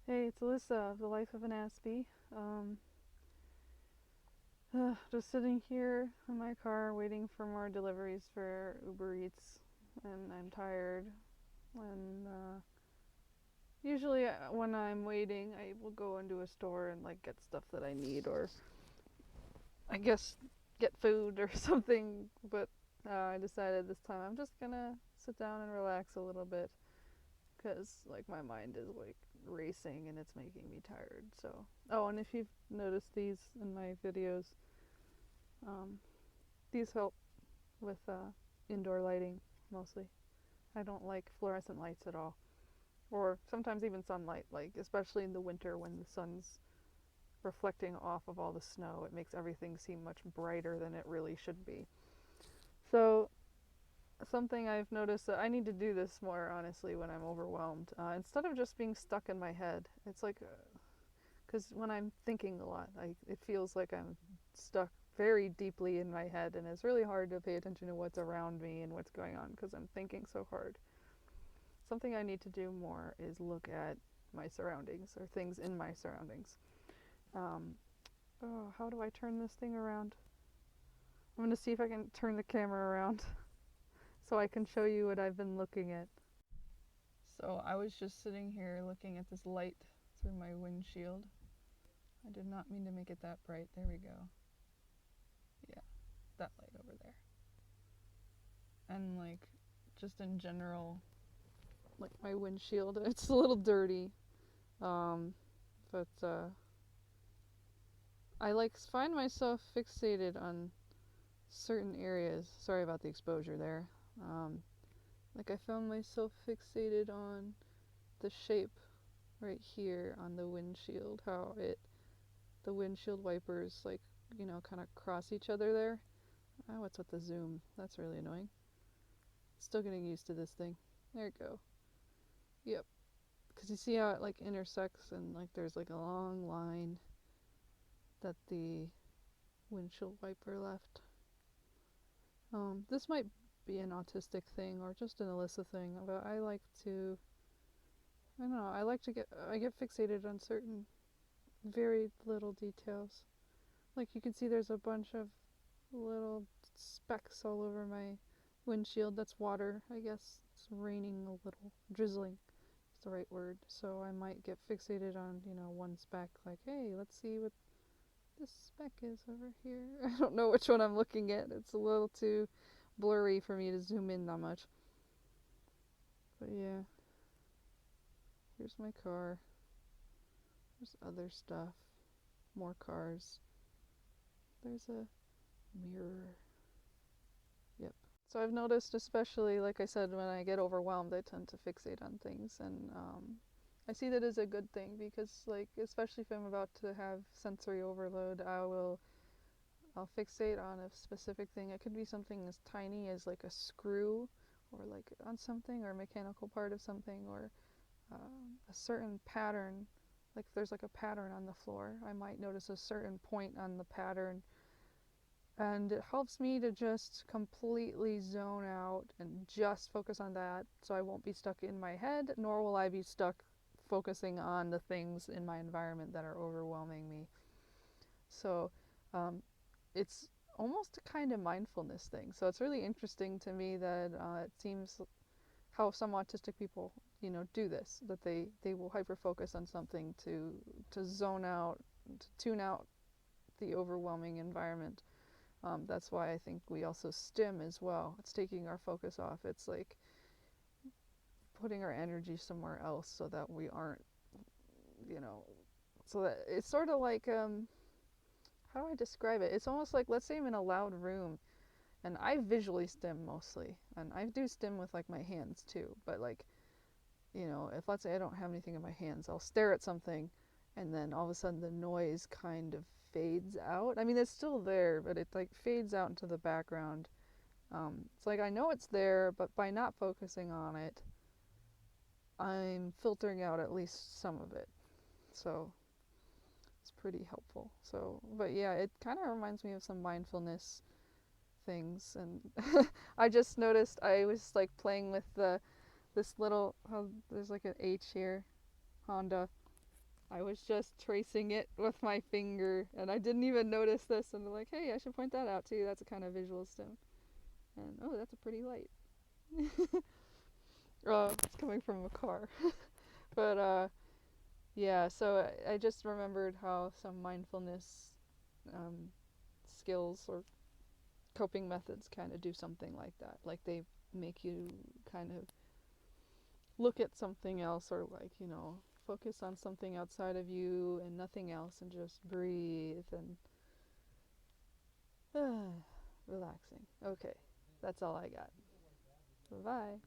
Hey, it's Alyssa of The Life of an Aspie. Just sitting here in my car waiting for more deliveries for Uber Eats, and I'm tired. And usually, when I'm waiting, I will go into a store and like get stuff that I need, or I guess get food or something. But I decided this time I'm just gonna sit down and relax a little bit because like my mind is like racing and it's making me tired. So, oh, and if you've noticed these in my videos, um, these help with indoor lighting mostly. I don't like fluorescent lights at all, or sometimes even sunlight. Like especially in the winter when the sun's reflecting off of all the snow, it makes everything seem much brighter than it really should be. So something I've noticed that I need to do this more honestly when I'm overwhelmed. Instead of just being stuck in my head, it's like because when I'm thinking a lot, it feels like I'm stuck very deeply in my head, and it's really hard to pay attention to what's around me and what's going on because I'm thinking so hard. Something I need to do more is look at my surroundings or things in my surroundings. Um, oh, how do I turn this thing around? I'm going to see if I can turn the camera around so I can show you what I've been looking at. So I was just sitting here looking at this light through my windshield. I did not mean to make it that bright. There we go. Yeah, that light over there. And like just in general, like my windshield, it's a little dirty. Um, but I like find myself fixated on certain areas. Sorry about the exposure there. Um, like I found myself fixated on the shape right here on the windshield, how the windshield wipers like, kind of cross each other there. Oh, what's with the zoom? That's really annoying. Still getting used to this thing. There you go. Yep. Because you see how it like intersects and like there's like a long line that the windshield wiper left. This might be an autistic thing or just an Alyssa thing, but I don't know, I get fixated on certain very little details. Like you can see there's a bunch of little specks all over my windshield. That's water, I guess. It's raining a little. Drizzling is the right word. So I might get fixated on, one speck. Like, hey, let's see what this speck is over here. I don't know which one I'm looking at. It's a little too blurry for me to zoom in that much. But yeah, here's my car. There's other stuff. More cars. There's a mirror. Yep. So I've noticed, especially like I said, when I get overwhelmed, I tend to fixate on things, and I see that as a good thing because, like, especially if I'm about to have sensory overload, I'll fixate on a specific thing. It could be something as tiny as like a screw, or like on something, or a mechanical part of something, or a certain pattern. Like if there's like a pattern on the floor, I might notice a certain point on the pattern, and it helps me to just completely zone out and just focus on that, so I won't be stuck in my head, nor will I be stuck focusing on the things in my environment that are overwhelming me. So um, it's almost a kind of mindfulness thing. So it's really interesting to me that it seems how some autistic people, do this, that they will hyper focus on something to zone out, to tune out the overwhelming environment. That's why I think we also stim as well. It's taking our focus off. It's like putting our energy somewhere else so that we aren't, you know, so that it's sort of like, how do I describe it? It's almost like, let's say I'm in a loud room and I visually stim mostly. And I do stim with like my hands too. But like, if let's say I don't have anything in my hands, I'll stare at something and then all of a sudden the noise kind of fades out. I mean, it's still there, but it like fades out into the background. It's like I know it's there, but by not focusing on it, I'm filtering out at least some of it. So it's pretty helpful. So, but yeah, it kind of reminds me of some mindfulness things. And I just noticed I was like playing with this little, there's like an H here, Honda. I was just tracing it with my finger, and I didn't even notice this. And they're like, hey, I should point that out too. That's a kind of visual stim. And oh, that's a pretty light. It's coming from a car. But yeah, so I just remembered how some mindfulness um, skills or coping methods kind of do something like that. Like they make you kind of look at something else, or like, focus on something outside of you and nothing else, and just breathe and relaxing. Okay, that's all I got. Bye-bye.